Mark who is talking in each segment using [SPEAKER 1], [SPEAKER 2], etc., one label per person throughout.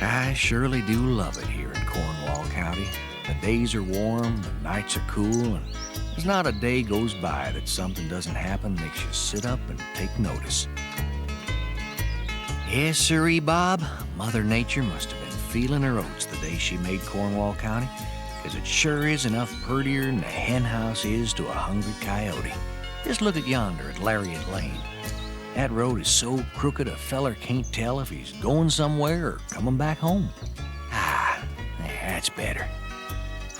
[SPEAKER 1] I surely do love it here in Cornwall County. The days are warm, the nights are cool, and there's not a day goes by that something doesn't happen makes you sit up and take notice. Yes, sirree, Bob. Mother Nature must have been feeling her oats the day she made Cornwall County, 'cause it sure is enough purtier than a hen house is to a hungry coyote. Just look at yonder at Lariat Lane. That road is so crooked a feller can't tell if he's going somewhere or coming back home. That's better.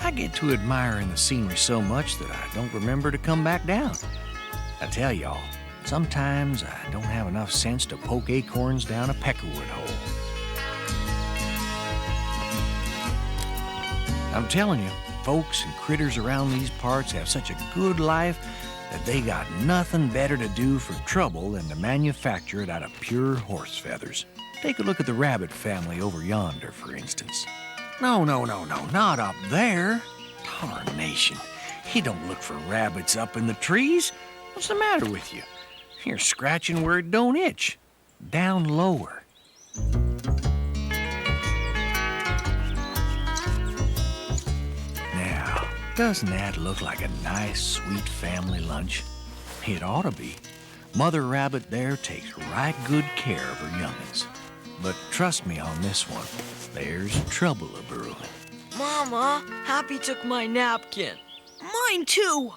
[SPEAKER 1] I get to admiring the scenery so much that I don't remember to come back down. I tell y'all, sometimes I don't have enough sense to poke acorns down a peckerwood hole. I'm telling you, folks and critters around these parts have such a good life that they got nothing better to do for trouble than to manufacture it out of pure horse feathers. Take a look at the rabbit family over yonder, for instance. No, not up there. Tarnation. You don't look for rabbits up in the trees. What's the matter with you? You're scratching where it don't itch. Down lower. Now, doesn't that look like a nice, sweet family lunch? It ought to be. Mother Rabbit there takes right good care of her young'uns. But trust me on this one, there's trouble a-brewing.
[SPEAKER 2] Mama, Happy took my napkin.
[SPEAKER 3] Mine too.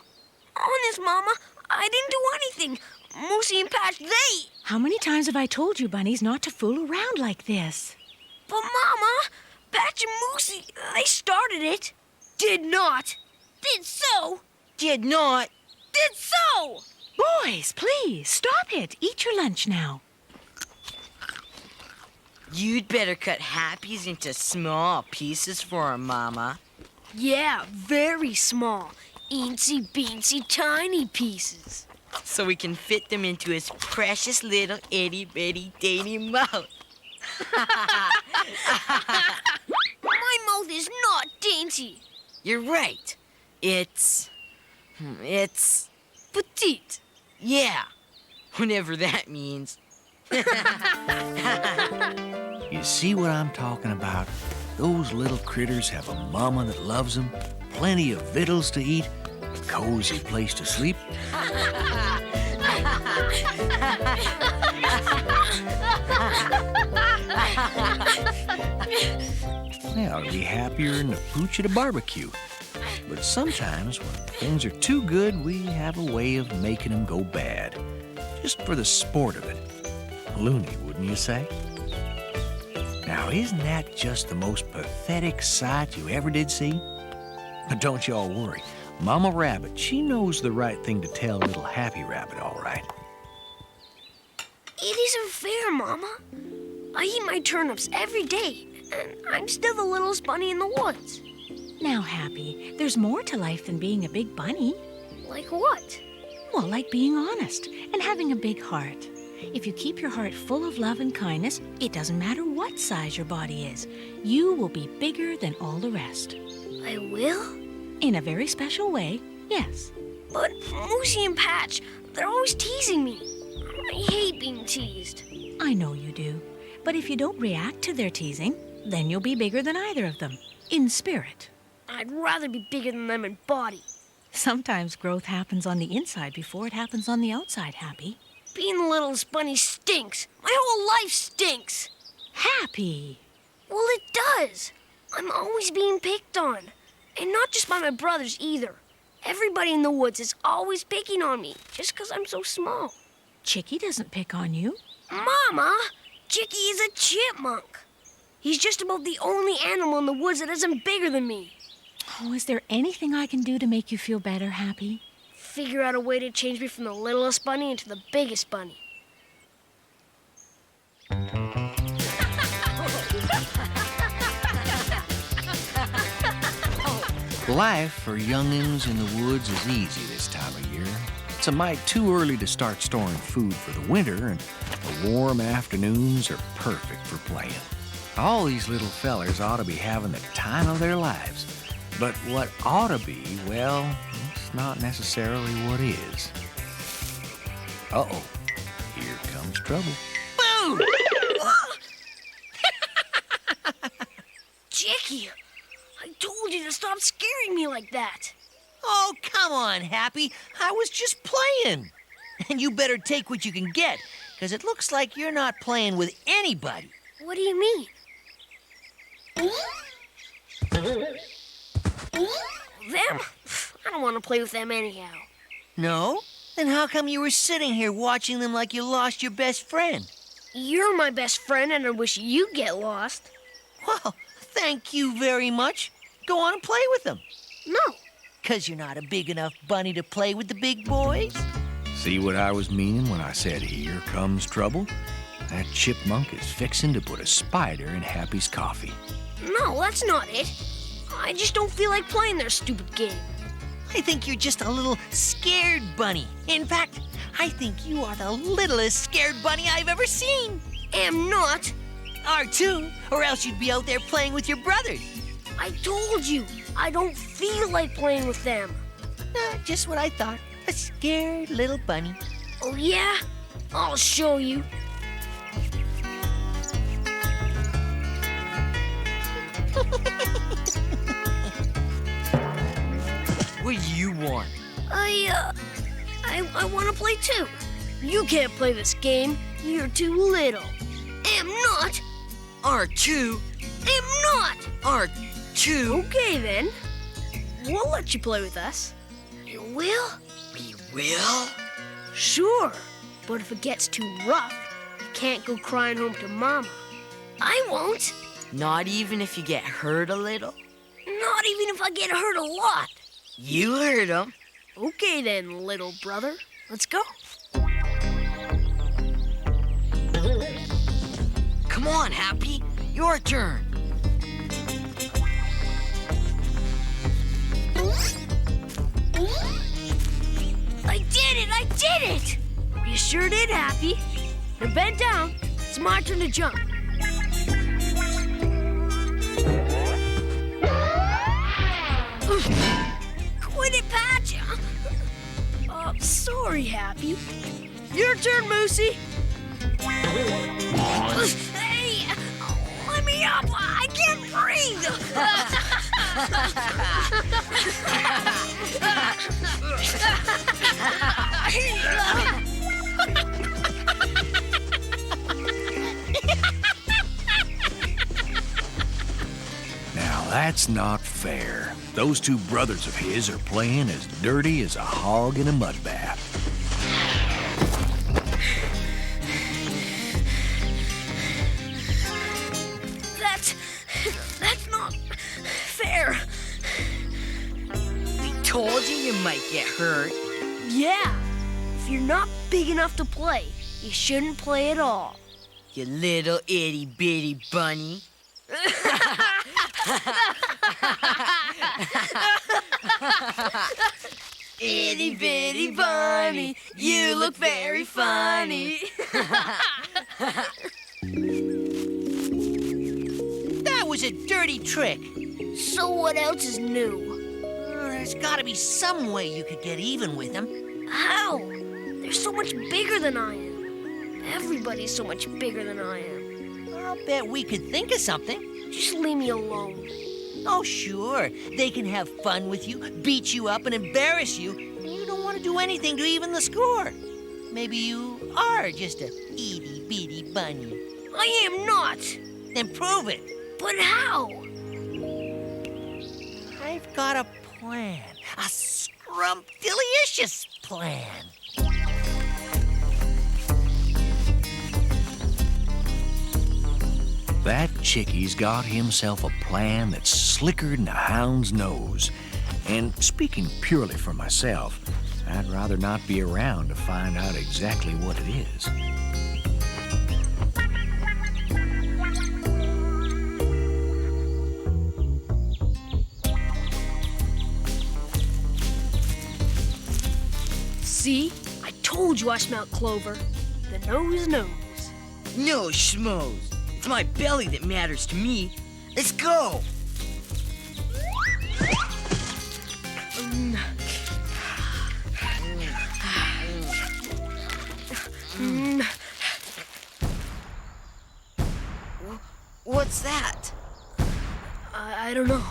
[SPEAKER 3] Honest, Mama, I didn't do anything. Moosey and Patch, they...
[SPEAKER 4] How many times have I told you, bunnies, not to fool around like this?
[SPEAKER 3] But Mama, Patch and Moosey, they started it.
[SPEAKER 2] Did not.
[SPEAKER 3] Did so.
[SPEAKER 2] Did not.
[SPEAKER 3] Did so.
[SPEAKER 4] Boys, please, stop it. Eat your lunch now.
[SPEAKER 2] You'd better cut Happy's into small pieces for her, Mama.
[SPEAKER 3] Yeah, very small. Eensy-beensy tiny pieces.
[SPEAKER 2] So we can fit them into his precious little itty-bitty dainty mouth.
[SPEAKER 3] My mouth is not dainty.
[SPEAKER 2] You're right. It's It's...
[SPEAKER 3] Petite.
[SPEAKER 2] yeah, whatever that means.
[SPEAKER 1] You see what I'm talking about? Those little critters have a mama that loves them, plenty of victuals to eat, a cozy place to sleep. They ought to be happier than the pooch at a barbecue. But sometimes when things are too good, we have a way of making them go bad. Just for the sport of it. Loony, wouldn't you say? Now, isn't that just the most pathetic sight you ever did see? But don't y'all worry. Mama Rabbit, she knows the right thing to tell little Happy Rabbit, all right.
[SPEAKER 3] It isn't fair, Mama. I eat my turnips every day, and I'm still the littlest bunny in the woods.
[SPEAKER 4] Now, Happy, there's more to life than being a big bunny.
[SPEAKER 3] Like what?
[SPEAKER 4] Well, like being honest and having a big heart. If you keep your heart full of love and kindness, it doesn't matter what size your body is. You will be bigger than all the rest.
[SPEAKER 3] I will?
[SPEAKER 4] In a very special way, yes.
[SPEAKER 3] But Moosey and Patch, they're always teasing me. I hate being teased.
[SPEAKER 4] I know you do. But if you don't react to their teasing, then you'll be bigger than either of them, in spirit.
[SPEAKER 3] I'd rather be bigger than them in body.
[SPEAKER 4] Sometimes growth happens on the inside before it happens on the outside, Happy.
[SPEAKER 3] Being the littlest bunny stinks. My whole life stinks.
[SPEAKER 4] Happy!
[SPEAKER 3] Well, it does. I'm always being picked on. And not just by my brothers either. Everybody in the woods is always picking on me just because I'm so small.
[SPEAKER 4] Chicky doesn't pick on you.
[SPEAKER 3] Mama, Chicky is a chipmunk. He's just about the only animal in the woods that isn't bigger than me.
[SPEAKER 4] Oh, is there anything I can do to make you feel better, Happy?
[SPEAKER 3] Figure out a way to change me from the littlest bunny into the biggest bunny.
[SPEAKER 1] Life for young'uns in the woods is easy this time of year. It's a mite too early to start storing food for the winter, and the warm afternoons are perfect for playing. All these little fellers ought to be having the time of their lives. But what ought to be, well, it's not necessarily what is. Uh-oh, here comes trouble.
[SPEAKER 2] Boom!
[SPEAKER 3] Chicky, I told you to stop scaring me like that.
[SPEAKER 2] Oh, come on, Happy. I was just playing. And you better take what you can get, because it looks like you're not playing with anybody.
[SPEAKER 3] What do you mean? Them? I don't want to play with them anyhow.
[SPEAKER 2] No? Then how come you were sitting here watching them like you lost your best friend?
[SPEAKER 3] You're my best friend, and I wish you'd get lost.
[SPEAKER 2] Well, thank you very much. Go on and play with them.
[SPEAKER 3] No.
[SPEAKER 2] 'Cause you're not a big enough bunny to play with the big boys?
[SPEAKER 1] See what I was meaning when I said, here comes trouble? That chipmunk is fixing to put a spider in Happy's coffee.
[SPEAKER 3] No, that's not it. I just don't feel like playing their stupid game.
[SPEAKER 2] I think you're just a little scared bunny. In fact, I think you are the littlest scared bunny I've ever seen.
[SPEAKER 3] Am not.
[SPEAKER 2] Are too, or else you'd be out there playing with your brothers.
[SPEAKER 3] I told you, I don't feel like playing with them.
[SPEAKER 2] Just what I thought. A scared little bunny.
[SPEAKER 3] Oh, yeah? I'll show you.
[SPEAKER 2] What do you want?
[SPEAKER 3] I want to play too. You can't play this game. You're too little. Am not.
[SPEAKER 2] R2.
[SPEAKER 3] Am not.
[SPEAKER 2] R2.
[SPEAKER 3] Okay, then. We'll let you play with us. You will?
[SPEAKER 2] We will?
[SPEAKER 3] Sure. But if it gets too rough, you can't go crying home to Mama. I won't.
[SPEAKER 2] Not even if you get hurt a little?
[SPEAKER 3] Not even if I get hurt a lot.
[SPEAKER 2] You heard him.
[SPEAKER 3] Okay then, little brother. Let's go.
[SPEAKER 2] Come on, Happy. Your turn.
[SPEAKER 3] I did it! I did it! You sure did, Happy. Now bend down. It's my turn to jump. Quit it, Patch. Sorry, Happy. Your turn, Moosey. Hey, let me up. I can't breathe.
[SPEAKER 1] Now that's not fair. Those two brothers of his are playing as dirty as a hog in a mud bath.
[SPEAKER 3] That's not fair.
[SPEAKER 5] We told you might get hurt.
[SPEAKER 3] Yeah. If you're not big enough to play, you shouldn't play at all.
[SPEAKER 5] You little itty bitty bunny. Itty bitty bunny, you look very funny.
[SPEAKER 2] That was a dirty trick.
[SPEAKER 3] So what else is new?
[SPEAKER 2] There's gotta be some way you could get even with him.
[SPEAKER 3] How? They're so much bigger than I am. Everybody's so much bigger than I am.
[SPEAKER 2] I'll bet we could think of something.
[SPEAKER 3] Just leave me alone.
[SPEAKER 2] Oh, sure. They can have fun with you, beat you up, and embarrass you. You don't want to do anything to even the score. Maybe you are just a itty-bitty bunny.
[SPEAKER 3] I am not.
[SPEAKER 2] Then prove it.
[SPEAKER 3] But how?
[SPEAKER 2] I've got a plan. A scrumptious plan.
[SPEAKER 1] That chickie's got himself a plan that's slicker than a hound's nose. And speaking purely for myself, I'd rather not be around to find out exactly what it is.
[SPEAKER 3] See? I told you I smelled clover. The nose knows.
[SPEAKER 5] No schmoes. It's my belly that matters to me. Let's go. What's that?
[SPEAKER 3] I don't know.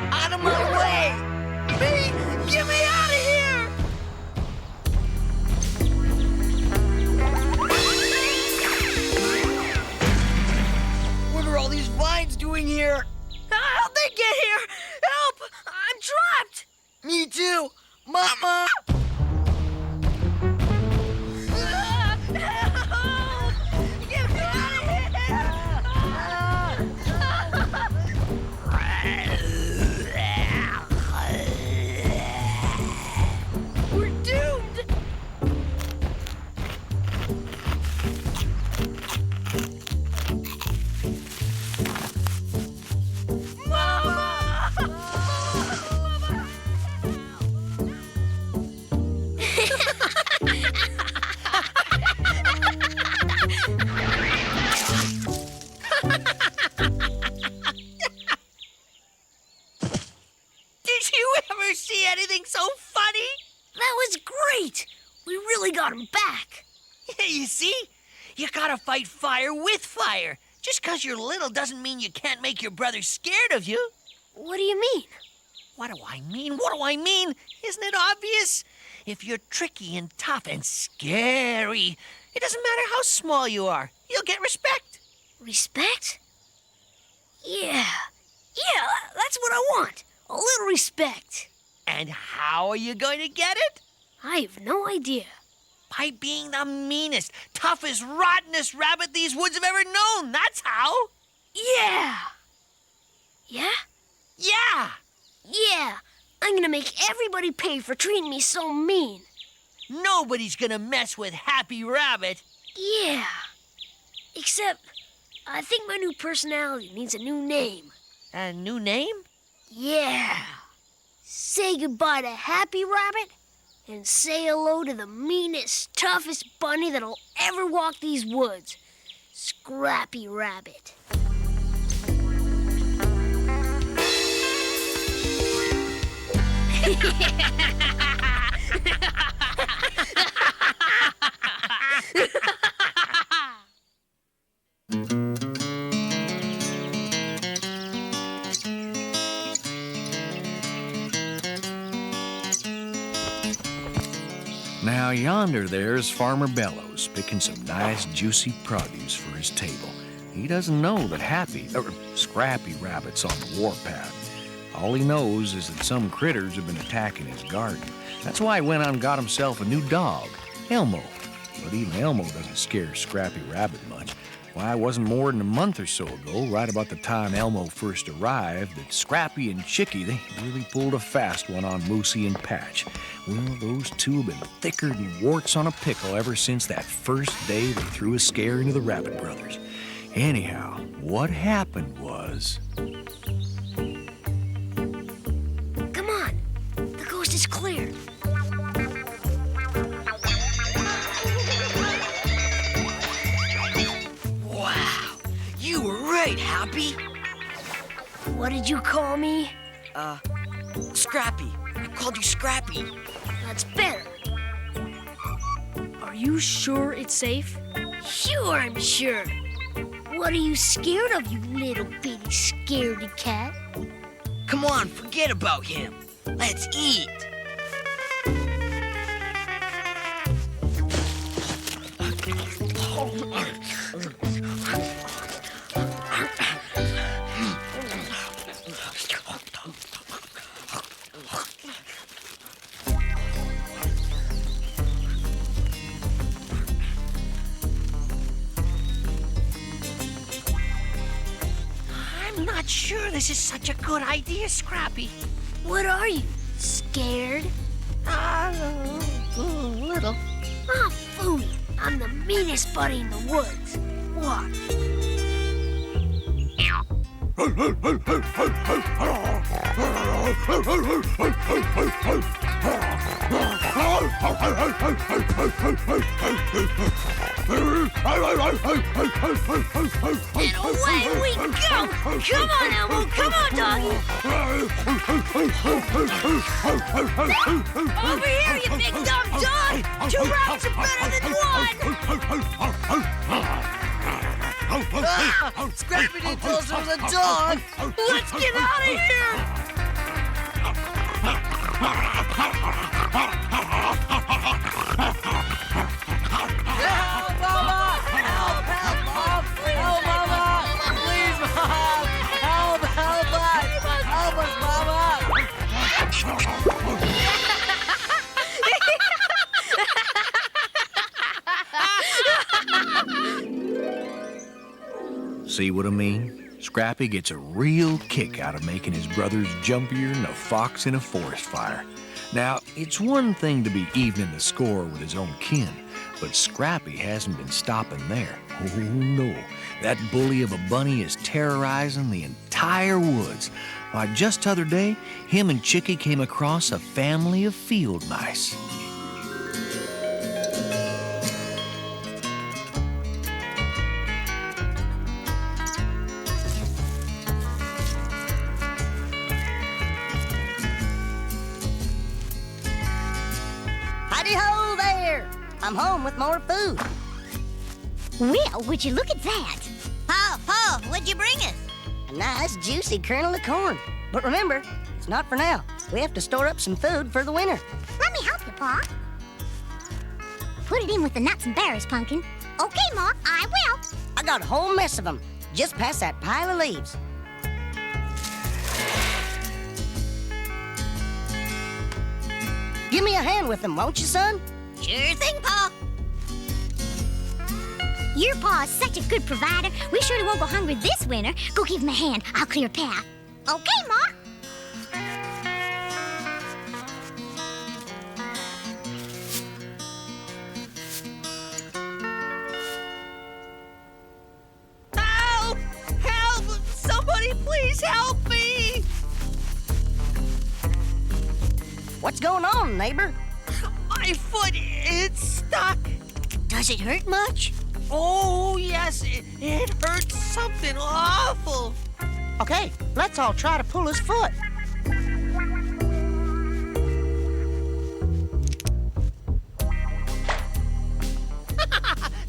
[SPEAKER 5] Out of my way! Me! Get me out of here! What are all these vines doing here?
[SPEAKER 3] How'd they get here? Help! I'm trapped!
[SPEAKER 5] Me too! Mama!
[SPEAKER 3] Help! Get me out of here! We're doomed!
[SPEAKER 2] Did you ever see anything so funny?
[SPEAKER 3] That was great! We really got him back.
[SPEAKER 2] Yeah, you see? You gotta fight fire with fire. Just 'cause you're little doesn't mean you can't make your brother scared of you.
[SPEAKER 3] What do you mean?
[SPEAKER 2] What do I mean? What do I mean? Isn't it obvious? If you're tricky and tough and scary, it doesn't matter how small you are. You'll get respect.
[SPEAKER 3] Respect? Yeah. Yeah, that's what I want. A little respect.
[SPEAKER 2] And how are you going to get it?
[SPEAKER 3] I have no idea.
[SPEAKER 2] By being the meanest, toughest, rottenest rabbit these woods have ever known. That's how.
[SPEAKER 3] Yeah! Yeah?
[SPEAKER 2] Yeah.
[SPEAKER 3] Yeah! I'm gonna make everybody pay for treating me so mean.
[SPEAKER 2] Nobody's gonna mess with Happy Rabbit.
[SPEAKER 3] Yeah. Except, I think my new personality needs a new name.
[SPEAKER 2] A new name?
[SPEAKER 3] Yeah. Say goodbye to Happy Rabbit and say hello to the meanest, toughest bunny that'll ever walk these woods. Scrappy Rabbit.
[SPEAKER 1] Now yonder there's Farmer Bellows picking some nice juicy produce for his table. He doesn't know that Scrappy Rabbit's on the warpath. All he knows is that some critters have been attacking his garden. That's why he went out and got himself a new dog, Elmo. But even Elmo doesn't scare Scrappy Rabbit much. Why, it wasn't more than a month or so ago, right about the time Elmo first arrived, that Scrappy and Chicky, they really pulled a fast one on Moosey and Patch. Well, those two have been thicker than warts on a pickle ever since that first day they threw a scare into the Rabbit brothers. Anyhow, what happened was...
[SPEAKER 3] Come on. The coast is clear.
[SPEAKER 2] Wow, you were right, Happy.
[SPEAKER 3] What did you call me?
[SPEAKER 2] Scrappy. I called you Scrappy.
[SPEAKER 3] That's better.
[SPEAKER 6] Are you sure it's safe?
[SPEAKER 3] Sure, I'm sure. What are you scared of, you little bitty scaredy cat?
[SPEAKER 2] Come on, forget about him. Let's eat. I'm not sure this is such a good idea, Scrappy.
[SPEAKER 3] What are you, scared?
[SPEAKER 2] A little.
[SPEAKER 3] Ah, phony. I'm the meanest buddy in the woods. What? And away we go! Come on, Elmo! Come on, doggy! Over here, you big dumb dog! 2 rounds are better than 1!
[SPEAKER 2] Scrappy didn't tell us it was a dog.
[SPEAKER 3] Let's get out of here!
[SPEAKER 2] Help, Mama! Help, Mom! Help, Mama! Please, Mom! Help us! Help us, Mama!
[SPEAKER 1] See what I mean? Scrappy gets a real kick out of making his brothers jumpier than a fox in a forest fire. Now, it's one thing to be evening the score with his own kin, but Scrappy hasn't been stopping there. Oh, no. That bully of a bunny is terrorizing the entire woods. Why, just the other day, him and Chicky came across a family of field mice.
[SPEAKER 7] Howdy-ho there! I'm home with more food.
[SPEAKER 8] Well, would you look at that?
[SPEAKER 7] Pa, what'd you bring us? A nice, juicy kernel of corn. But remember, it's not for now. We have to store up some food for the winter.
[SPEAKER 8] Let me help you, Pa. Put it in with the nuts and berries, Pumpkin. Okay, Ma, I will.
[SPEAKER 7] I got a whole mess of them, just past that pile of leaves. Give me a hand with them, won't you, son?
[SPEAKER 8] Sure thing, Pa. Your Pa is such a good provider. We surely won't go hungry this winter. Go give him a hand. I'll clear a path. Okay, Ma.
[SPEAKER 2] Help! Help! Somebody please help me!
[SPEAKER 7] What's going on, neighbor?
[SPEAKER 2] My foot, it's stuck.
[SPEAKER 8] Does it hurt much?
[SPEAKER 2] Oh, yes, ass. It hurts something awful.
[SPEAKER 5] Okay, let's all try to pull his foot.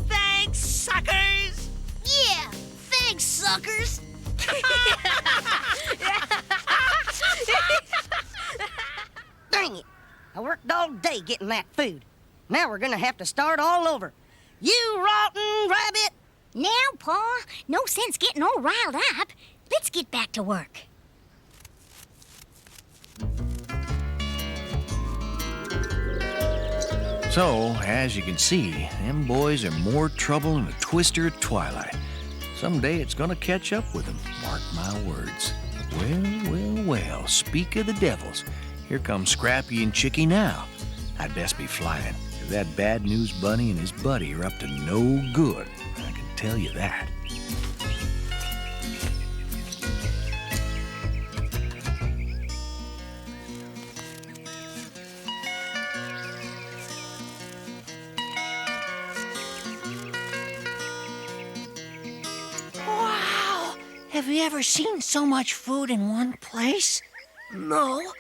[SPEAKER 2] Thanks, suckers.
[SPEAKER 3] Yeah, thanks, suckers.
[SPEAKER 7] Dang it. I worked all day getting that food. Now we're gonna have to start all over. You rotten rabbit!
[SPEAKER 8] Now, Pa, no sense getting all riled up. Let's get back to work.
[SPEAKER 1] So, as you can see, them boys are more trouble than a twister at twilight. Someday it's gonna catch up with them, mark my words. Well, speak of the devils. Here come Scrappy and Chicky now. I'd best be flying. That bad news bunny and his buddy are up to no good. I can tell you that.
[SPEAKER 2] Wow. Have you ever seen so much food in one place?
[SPEAKER 3] No,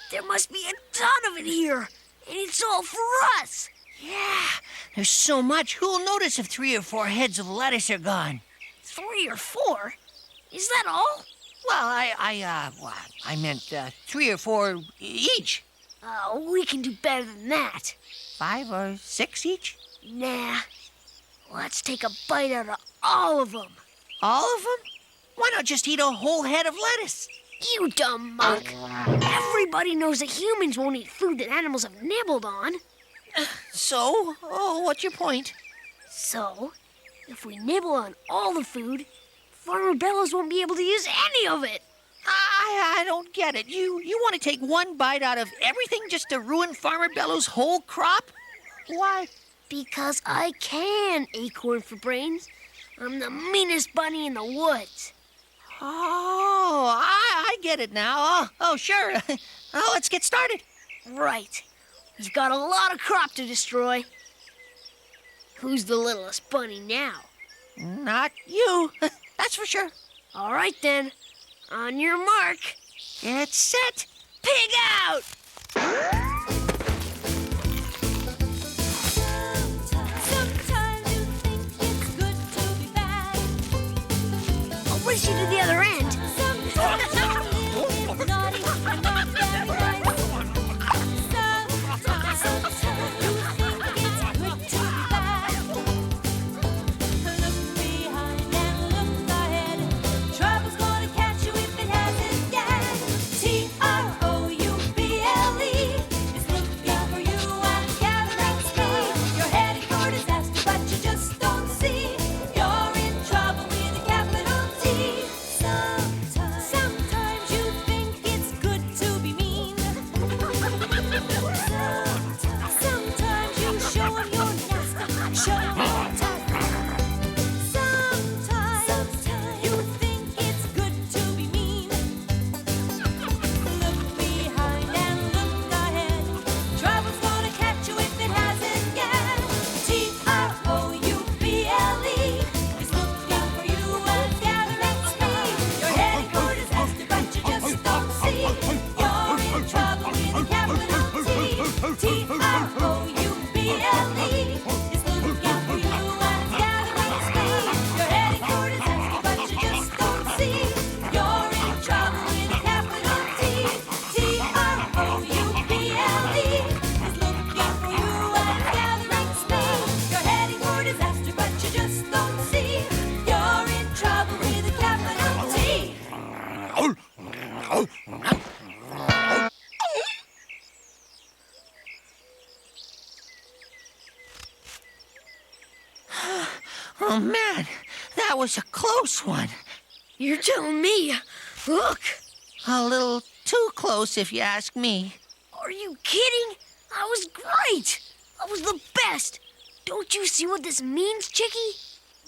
[SPEAKER 3] there must be a ton of it here, and it's all for us.
[SPEAKER 2] Yeah, there's so much. Who'll notice if 3 or 4 heads of lettuce are gone?
[SPEAKER 3] 3 or 4? Is that all?
[SPEAKER 2] Well, I meant 3 or 4 each.
[SPEAKER 3] We can do better than that.
[SPEAKER 2] 5 or 6 each?
[SPEAKER 3] Nah, let's take a bite out of all of them.
[SPEAKER 2] All of them? Why not just eat a whole head of lettuce?
[SPEAKER 3] You dumb monk. Everybody knows that humans won't eat food that animals have nibbled on.
[SPEAKER 2] So, what's your point?
[SPEAKER 3] So, if we nibble on all the food, Farmer Bellows won't be able to use any of it.
[SPEAKER 2] I don't get it. You want to take one bite out of everything just to ruin Farmer Bellows' whole crop? Why?
[SPEAKER 3] Because I can, Acorn for Brains. I'm the meanest bunny in the woods.
[SPEAKER 2] Oh, I get it now. Oh, sure. Let's get started.
[SPEAKER 3] Right. We've got a lot of crop to destroy. Who's the littlest bunny now?
[SPEAKER 2] Not you. That's for sure.
[SPEAKER 3] All right, then. On your mark.
[SPEAKER 2] Get set.
[SPEAKER 3] Pig out!
[SPEAKER 9] Sometimes you think it's good to be bad.
[SPEAKER 3] I'll race you to the other end.
[SPEAKER 9] Sometimes it's naughty and not very nice. Sometimes you think it's good to be bad. Look behind and look ahead. Trouble's gonna catch you if it hasn't yet. Trouble is looking for you at gathering speed. You're heading for disaster, but you just don't see. You're in trouble with a capital T. Sometimes you think it's good to be mean. Sometimes you show 'em you're nasty, show 'em you're tough. Sometimes you think it's good to be mean. Look behind and look ahead. Trouble's gonna catch you if it hasn't yet. Trouble is looking for you at gathering speed. You're heading for disaster, but you just don't see. You're in trouble with a capital T. Trouble is looking for you at gathering speed. You're heading for disaster, but you just don't see. You're in trouble with a capital T. Trouble is looking for you at gathering speed. You're heading for disaster, but you just don't see. You're in trouble with a capital T.
[SPEAKER 2] Oh, man. That was a close one.
[SPEAKER 3] You're telling me. Look,
[SPEAKER 2] A little too close, if you ask me.
[SPEAKER 3] are you kidding? I was great. I was the best. Don't you see what this means, Chicky?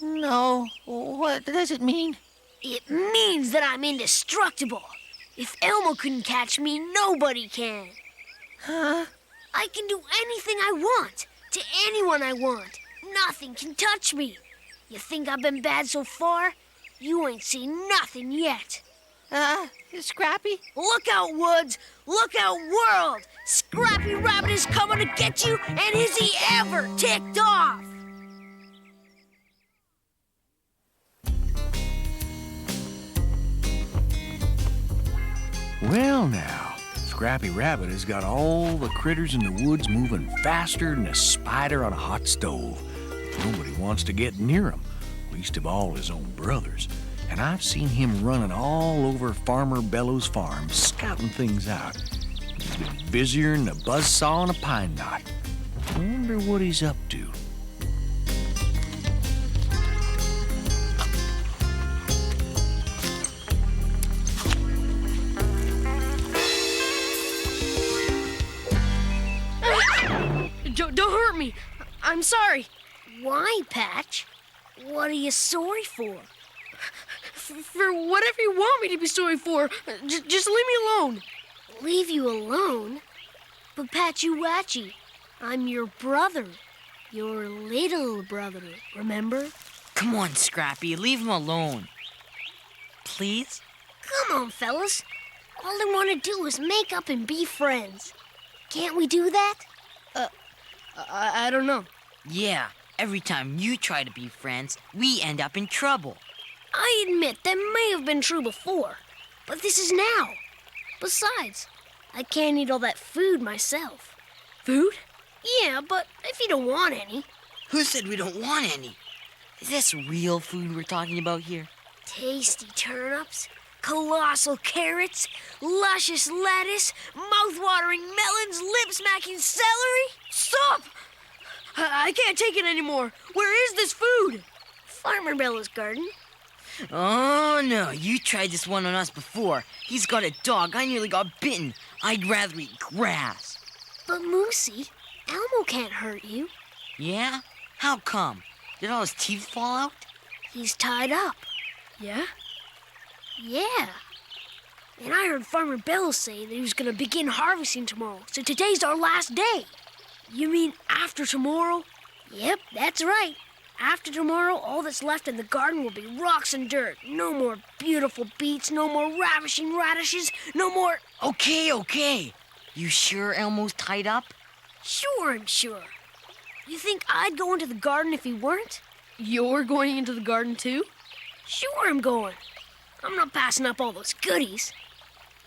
[SPEAKER 2] No. What does it mean?
[SPEAKER 3] It means that I'm indestructible. If Elmo couldn't catch me, nobody can.
[SPEAKER 2] Huh?
[SPEAKER 3] I can do anything I want, to anyone I want. Nothing can touch me. You think I've been bad so far? You ain't seen nothing yet.
[SPEAKER 2] Scrappy?
[SPEAKER 3] Look out, Woods! Look out, world! Scrappy Rabbit is coming to get you, and is he ever ticked off?
[SPEAKER 1] Well, now, Scrappy Rabbit has got all the critters in the woods moving faster than a spider on a hot stove. Nobody wants to get near him, least of all his own brothers. And I've seen him running all over Farmer Bellow's farm, scouting things out. He's been busier than a buzzsaw on a pine knot. I wonder what he's up to.
[SPEAKER 6] Don't hurt me. I'm sorry.
[SPEAKER 3] Why, Patch? What are you sorry for?
[SPEAKER 6] For whatever you want me to be sorry for. Just leave me alone.
[SPEAKER 3] Leave you alone? But Patchy Watchy, I'm your brother. Your little brother, remember?
[SPEAKER 10] Come on, Scrappy, leave him alone. Please?
[SPEAKER 3] Come on, fellas. All I want to do is make up and be friends. Can't we do that?
[SPEAKER 6] I don't know.
[SPEAKER 10] Yeah, every time you try to be friends, we end up in trouble.
[SPEAKER 3] I admit that may have been true before, but this is now. Besides, I can't eat all that food myself.
[SPEAKER 6] Food?
[SPEAKER 3] Yeah, but if you don't want any.
[SPEAKER 10] Who said we don't want any? Is this real food we're talking about here?
[SPEAKER 3] Tasty turnips, colossal carrots, luscious lettuce, mouth-watering melons, lip-smacking celery.
[SPEAKER 6] Stop! I can't take it anymore. Where is this food?
[SPEAKER 3] Farmer Bella's garden.
[SPEAKER 10] Oh, no, you tried this one on us before. He's got a dog. I nearly got bitten. I'd rather eat grass.
[SPEAKER 3] But Moosey, Elmo can't hurt you.
[SPEAKER 10] Yeah? How come? Did all his teeth fall out?
[SPEAKER 3] He's tied up.
[SPEAKER 6] Yeah?
[SPEAKER 3] Yeah. And I heard Farmer Bello say that he was going to begin harvesting tomorrow, so today's our last day.
[SPEAKER 6] You mean after tomorrow?
[SPEAKER 3] Yep, that's right. After tomorrow, all that's left in the garden will be rocks and dirt. No more beautiful beets, no more ravishing radishes, no more...
[SPEAKER 10] Okay. You sure Elmo's tied up?
[SPEAKER 3] Sure, I'm sure. You think I'd go into the garden if he weren't?
[SPEAKER 6] You're going into the garden too?
[SPEAKER 3] Sure I'm going. I'm not passing up all those goodies.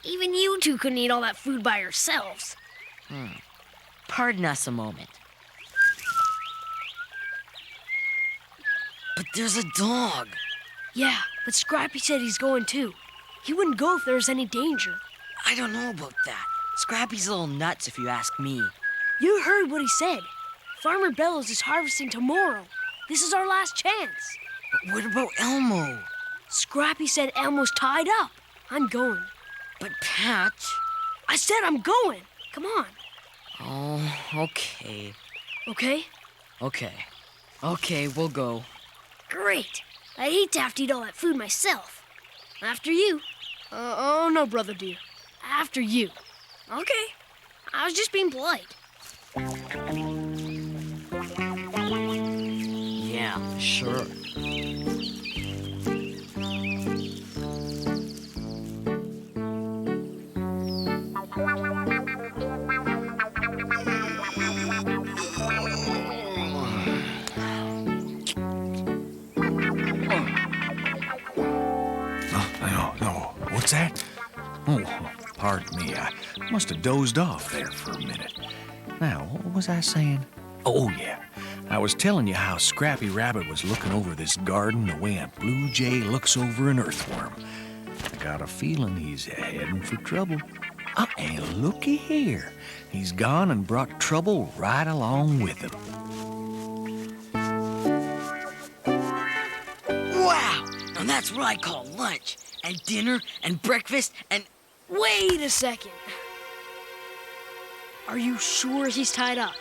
[SPEAKER 3] Even you two couldn't eat all that food by yourselves.
[SPEAKER 10] Pardon us a moment. But there's a dog.
[SPEAKER 6] Yeah, but Scrappy said he's going too. He wouldn't go if there was any danger.
[SPEAKER 10] I don't know about that. Scrappy's a little nuts if you ask me.
[SPEAKER 6] You heard what he said. Farmer Bellows is harvesting tomorrow. This is our last chance.
[SPEAKER 10] But what about Elmo?
[SPEAKER 6] Scrappy said Elmo's tied up. I'm going.
[SPEAKER 10] But Patch...
[SPEAKER 6] I said I'm going. Come on.
[SPEAKER 10] Oh, okay.
[SPEAKER 6] Okay?
[SPEAKER 10] Okay, we'll go.
[SPEAKER 3] Great. I'd hate to have to eat all that food myself. After you.
[SPEAKER 6] Oh, no, brother dear. After you.
[SPEAKER 3] Okay. I was just being polite.
[SPEAKER 10] Yeah, sure.
[SPEAKER 1] No. What's that? Oh, pardon me. I must have dozed off there for a minute. Now, what was I saying? Oh, yeah. I was telling you how Scrappy Rabbit was looking over this garden the way a blue jay looks over an earthworm. I got a feeling he's heading for trouble. And looky here. He's gone and brought trouble right along with him.
[SPEAKER 10] Wow! Now that's what I call lunch, and dinner, and breakfast, and...
[SPEAKER 6] Wait a second. Are you sure he's tied up?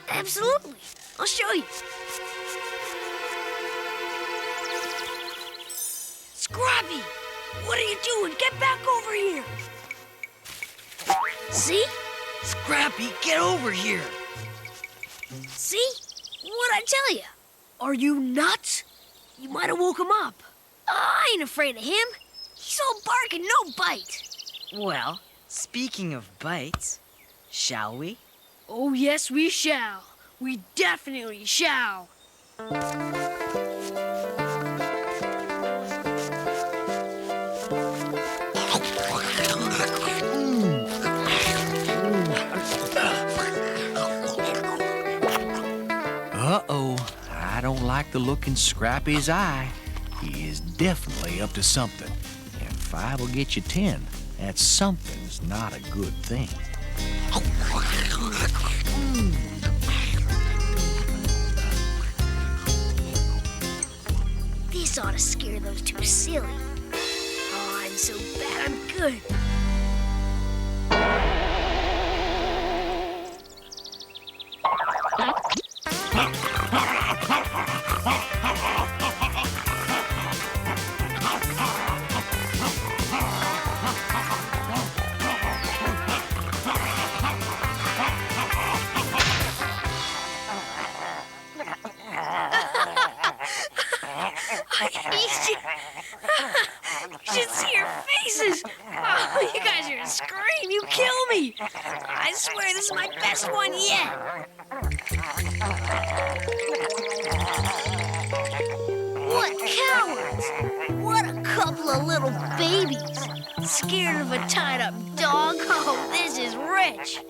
[SPEAKER 3] Absolutely. I'll show you. Scrappy! What are you doing? Get back over here! See?
[SPEAKER 10] Scrappy, get over here!
[SPEAKER 3] See? What'd I tell you?
[SPEAKER 6] Are you nuts? You might have woke him up. I ain't afraid of him. He's all bark and no bite.
[SPEAKER 10] Well, speaking of bites, shall we?
[SPEAKER 6] Oh, yes, we shall. We definitely shall.
[SPEAKER 1] Uh-oh, I don't like the look in Scrappy's eye. He is definitely up to something. And 5 will get you 10. That something's not a good thing.
[SPEAKER 3] This ought to scare those two silly. Oh, I'm so bad I'm good.
[SPEAKER 6] You should see your faces. Oh, you guys are gonna scream. You kill me. I swear this is my best one yet.
[SPEAKER 3] What cowards! What a couple of little babies! Scared of a tied-up dog? Oh, this is rich!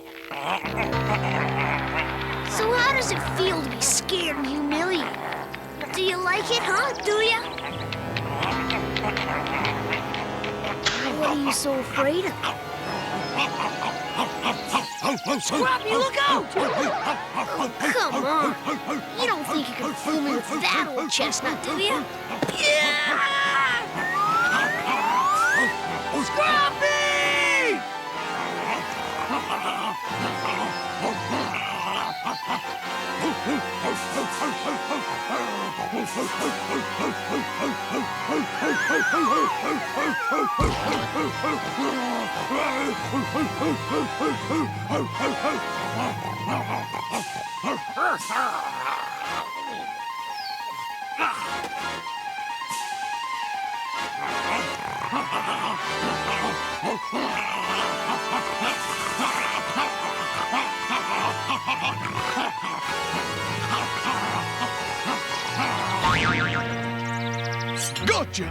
[SPEAKER 3] So how does it feel to be scared and humiliated? Do you like it, huh? Do ya? What are you so afraid of?
[SPEAKER 6] Scrappy, look out!
[SPEAKER 3] Oh, come on! You don't think you can fool me with that old chestnut, do you?
[SPEAKER 6] Yeah! Scrappy!
[SPEAKER 5] Gotcha!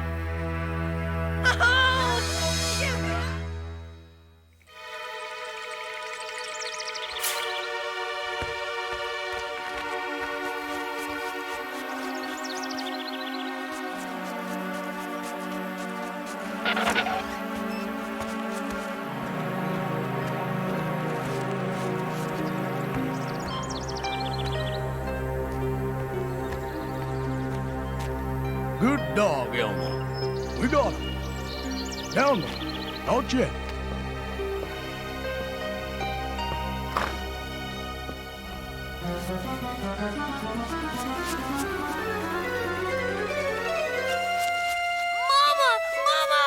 [SPEAKER 5] Good dog, Elmo. We got him. Down there. Not yet.
[SPEAKER 3] Mama! Mama!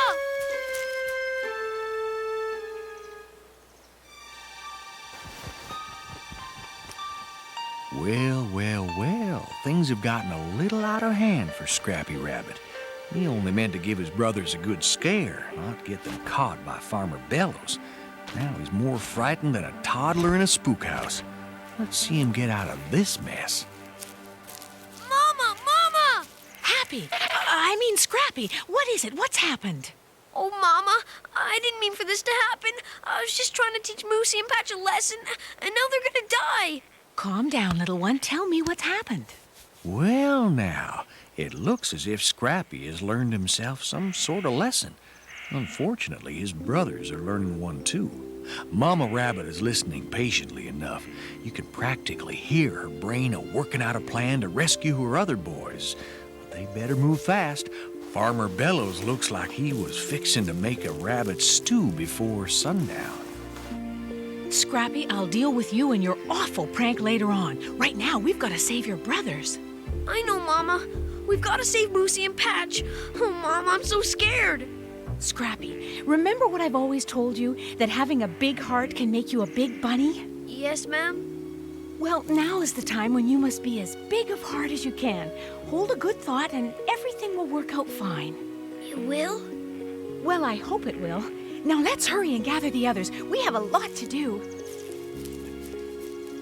[SPEAKER 1] Well, well, well. Things have gotten a little out of hand for Scrappy Rabbit. He only meant to give his brothers a good scare, not get them caught by Farmer Bellows. Now he's more frightened than a toddler in a spook house. Let's see him get out of this mess.
[SPEAKER 3] Mama! Mama!
[SPEAKER 4] Happy! I mean, Scrappy, what is it? What's happened?
[SPEAKER 3] Oh, Mama, I didn't mean for this to happen. I was just trying to teach Moosey and Patch a lesson, and now they're gonna die.
[SPEAKER 4] Calm down, little one. Tell me what's happened.
[SPEAKER 1] Well, now, it looks as if Scrappy has learned himself some sort of lesson. Unfortunately, his brothers are learning one too. Mama Rabbit is listening patiently enough. You can practically hear her brain working out a plan to rescue her other boys. But they better move fast. Farmer Bellows looks like he was fixing to make a rabbit stew before sundown.
[SPEAKER 4] Scrappy, I'll deal with you and your awful prank later on. Right now, we've got to save your brothers.
[SPEAKER 3] I know, Mama. We've got to save Moosey and Patch. Oh, Mom, I'm so scared.
[SPEAKER 4] Scrappy, remember what I've always told you? That having a big heart can make you a big bunny?
[SPEAKER 3] Yes, ma'am?
[SPEAKER 4] Well, now is the time when you must be as big of heart as you can. Hold a good thought and everything will work out fine.
[SPEAKER 3] You will?
[SPEAKER 4] Well, I hope it will. Now let's hurry and gather the others. We have a lot to do.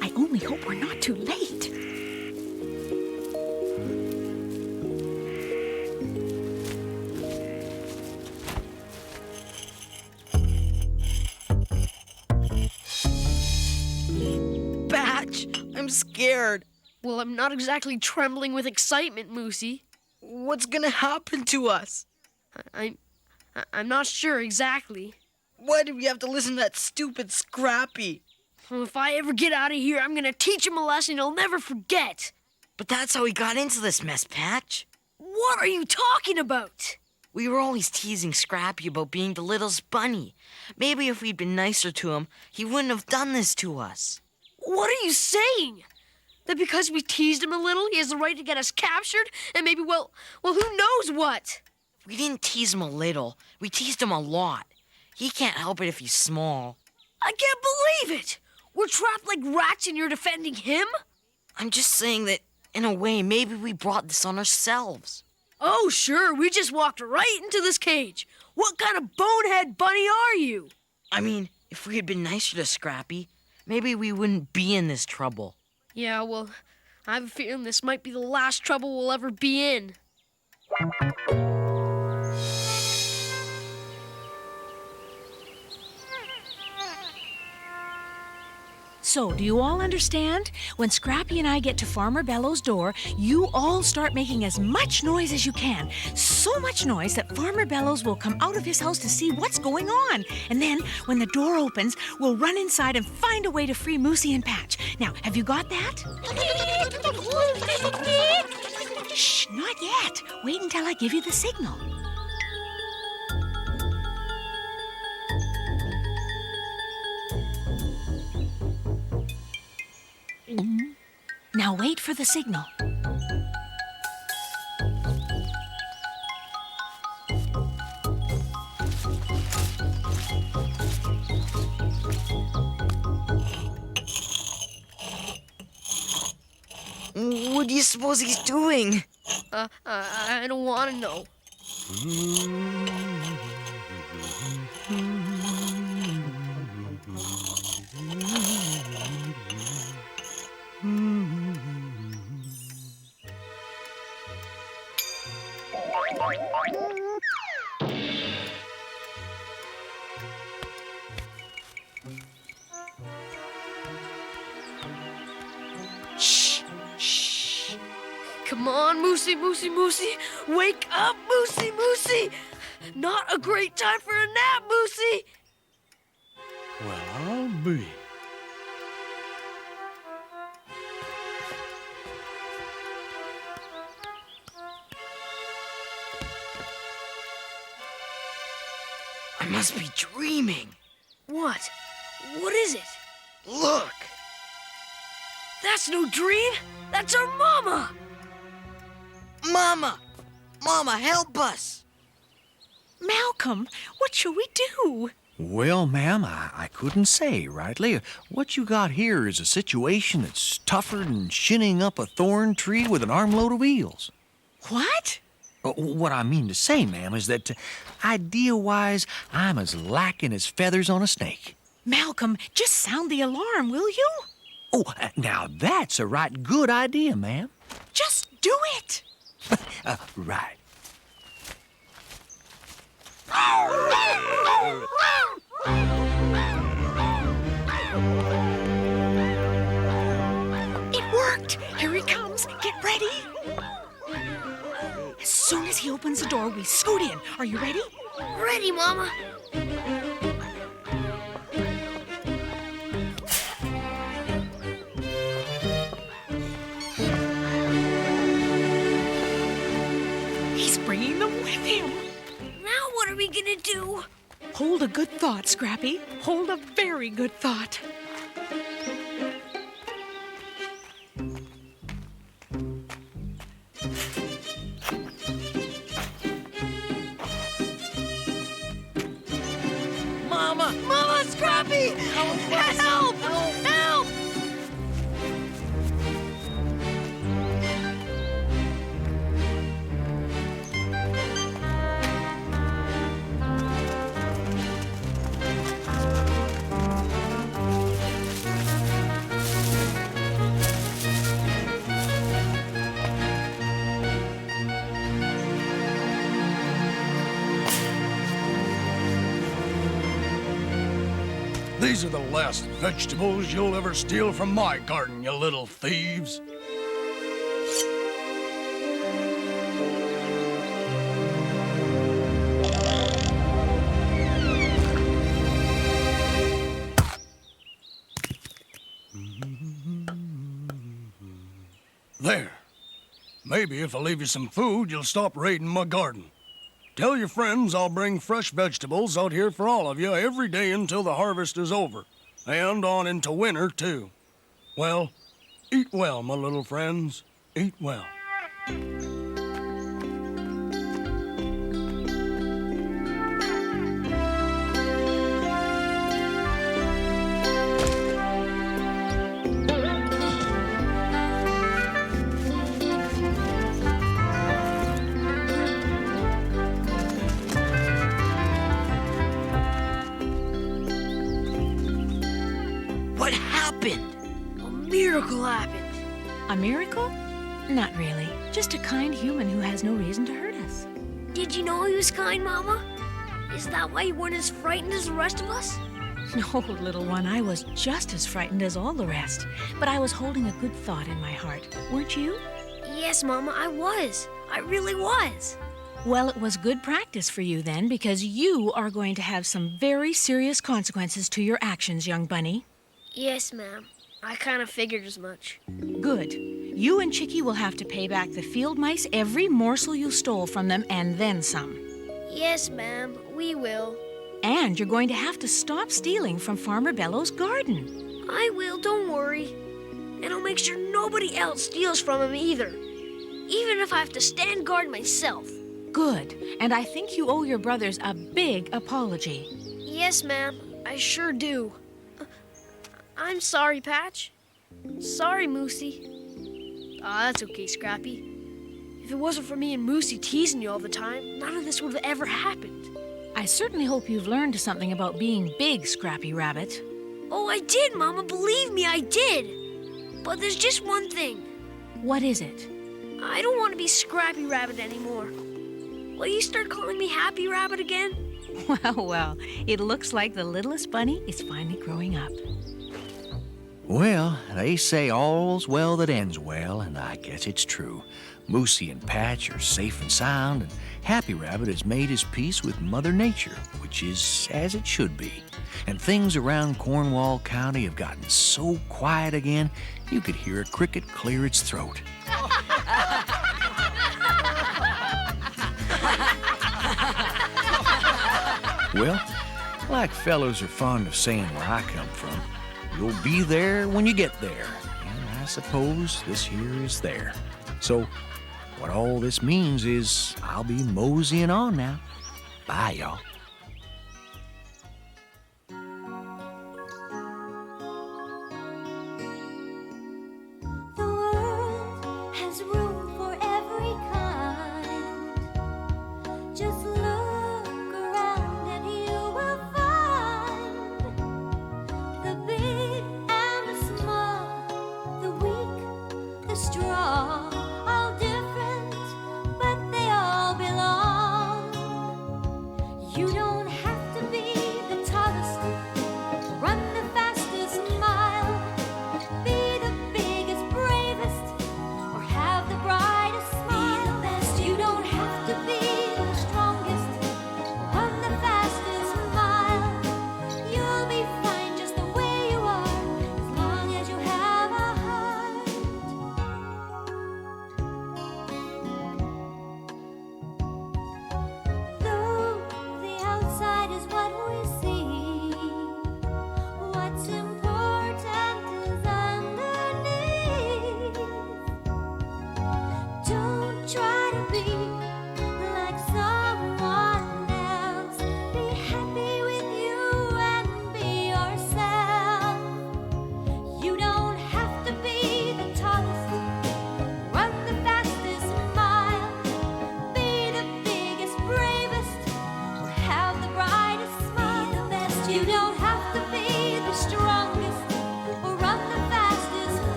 [SPEAKER 4] I only hope we're not too late.
[SPEAKER 10] Patch, I'm scared.
[SPEAKER 6] Well, I'm not exactly trembling with excitement, Moosey.
[SPEAKER 10] What's gonna happen to us?
[SPEAKER 6] I'm not sure exactly.
[SPEAKER 10] Why do we have to listen to that stupid Scrappy?
[SPEAKER 6] Well, if I ever get out of here, I'm gonna teach him a lesson he'll never forget.
[SPEAKER 10] But that's how we got into this mess, Patch.
[SPEAKER 6] What are you talking about?
[SPEAKER 10] We were always teasing Scrappy about being the littlest bunny. Maybe if we'd been nicer to him, he wouldn't have done this to us.
[SPEAKER 6] What are you saying? That because we teased him a little, he has the right to get us captured? And maybe, well, who knows what?
[SPEAKER 10] We didn't tease him a little. We teased him a lot. He can't help it if he's small.
[SPEAKER 6] I can't believe it! We're trapped like rats and you're defending him?
[SPEAKER 10] I'm just saying that, in a way, maybe we brought this on ourselves.
[SPEAKER 6] Oh, sure, we just walked right into this cage. What kind of bonehead bunny are you?
[SPEAKER 10] I mean, if we had been nicer to Scrappy, maybe we wouldn't be in this trouble.
[SPEAKER 6] Yeah, well, I have a feeling this might be the last trouble we'll ever be in.
[SPEAKER 4] So, do you all understand? When Scrappy and I get to Farmer Bellow's door, you all start making as much noise as you can. So much noise that Farmer Bellows will come out of his house to see what's going on. And then, when the door opens, we'll run inside and find a way to free Moosey and Patch. Now, have you got that? Shh, not yet. Wait until I give you the signal. Now wait for the signal.
[SPEAKER 10] What do you suppose he's doing?
[SPEAKER 6] I don't want to know.
[SPEAKER 4] Shh, shh.
[SPEAKER 6] Come on, Moosey, Moosey, Moosey. Wake up, Moosey, Moosey. Not a great time for a nap, Moosey.
[SPEAKER 1] Well, I'll be.
[SPEAKER 10] I must be dreaming.
[SPEAKER 6] What? What is it?
[SPEAKER 10] Look!
[SPEAKER 6] That's no dream. That's our mama.
[SPEAKER 10] Mama! Mama, help us!
[SPEAKER 4] Malcolm, what shall we do?
[SPEAKER 1] Well, ma'am, I couldn't say rightly. What you got here is a situation that's tougher than shinning up a thorn tree with an armload of eels.
[SPEAKER 4] What?
[SPEAKER 1] What I mean to say, ma'am, is that idea-wise, I'm as lacking as feathers on a snake.
[SPEAKER 4] Malcolm, just sound the alarm, will you?
[SPEAKER 1] Oh, now that's a right good idea, ma'am.
[SPEAKER 4] Just do it.
[SPEAKER 1] Right.
[SPEAKER 4] It worked. Here he comes. Get ready. As soon as he opens the door, we scoot in. Are you ready?
[SPEAKER 3] Ready, Mama.
[SPEAKER 4] He's bringing them with him.
[SPEAKER 3] Now what are we gonna do?
[SPEAKER 4] Hold a good thought, Scrappy. Hold a very good thought.
[SPEAKER 10] Mama!
[SPEAKER 6] Mama, Scrappy! Help! Help!
[SPEAKER 11] These are the last vegetables you'll ever steal from my garden, you little thieves. There. Maybe if I leave you some food, you'll stop raiding my garden. Tell your friends I'll bring fresh vegetables out here for all of you every day until the harvest is over. And on into winter, too. Well, eat well, my little friends. Eat well.
[SPEAKER 10] What happened?
[SPEAKER 6] A miracle happened.
[SPEAKER 4] A miracle? Not really. Just a kind human who has no reason to hurt us.
[SPEAKER 3] Did you know he was kind, Mama? Is that why you weren't as frightened as the rest of us?
[SPEAKER 4] No, little one, I was just as frightened as all the rest. But I was holding a good thought in my heart. Weren't you?
[SPEAKER 3] Yes, Mama, I was. I really was.
[SPEAKER 4] Well, it was good practice for you then, because you are going to have some very serious consequences to your actions, young bunny.
[SPEAKER 3] Yes, ma'am. I kind of figured as much.
[SPEAKER 4] Good. You and Chicky will have to pay back the field mice every morsel you stole from them and then some.
[SPEAKER 3] Yes, ma'am, we will.
[SPEAKER 4] And you're going to have to stop stealing from Farmer Bellow's garden.
[SPEAKER 3] I will, don't worry. And I'll make sure nobody else steals from him either. Even if I have to stand guard myself.
[SPEAKER 4] Good. And I think you owe your brothers a big apology.
[SPEAKER 3] Yes, ma'am, I sure do. I'm sorry, Patch. Sorry, Moosey.
[SPEAKER 6] That's okay, Scrappy. If it wasn't for me and Moosey teasing you all the time, none of this would have ever happened.
[SPEAKER 4] I certainly hope you've learned something about being big, Scrappy Rabbit.
[SPEAKER 3] Oh, I did, Mama. Believe me, I did. But there's just one thing.
[SPEAKER 4] What is it?
[SPEAKER 3] I don't want to be Scrappy Rabbit anymore. Will you start calling me Happy Rabbit again?
[SPEAKER 4] Well, it looks like the littlest bunny is finally growing up.
[SPEAKER 1] Well, they say all's well that ends well, and I guess it's true. Moosey and Patch are safe and sound, and Happy Rabbit has made his peace with Mother Nature, which is as it should be. And things around Cornwall County have gotten so quiet again, you could hear a cricket clear its throat. Well, like fellows are fond of saying where I come from, you'll be there when you get there. And I suppose this here is there. So, what all this means is I'll be moseying on now. Bye, y'all.